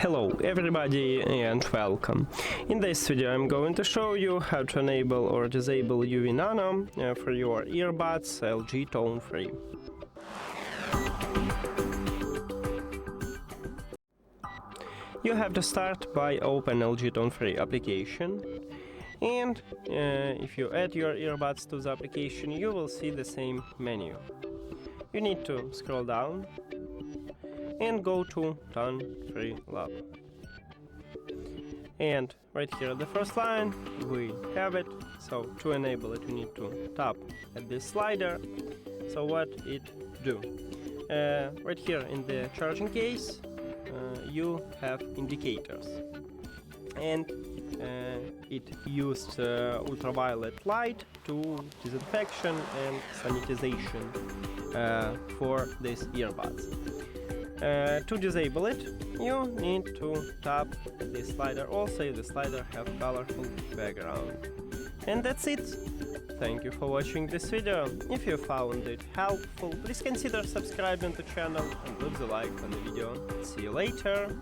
Hello everybody and welcome. In this video I'm going to show you how to enable or disable UVnano for your earbuds LG TONE Free. You have to start by open LG TONE Free application, and if you add your earbuds to the application you will see the same menu. You need to scroll down and go to TONE Free Lab. And right here at the first line we have it. So to enable it you need to tap at this slider. So what it do? Right here in the charging case you have indicators, and it used ultraviolet light to disinfection and sanitization for these earbuds. To disable it, you need to tap this slider. Also, the slider have colorful background. And that's it. Thank you for watching this video. If you found it helpful, please consider subscribing to the channel and leave the like on the video. See you later.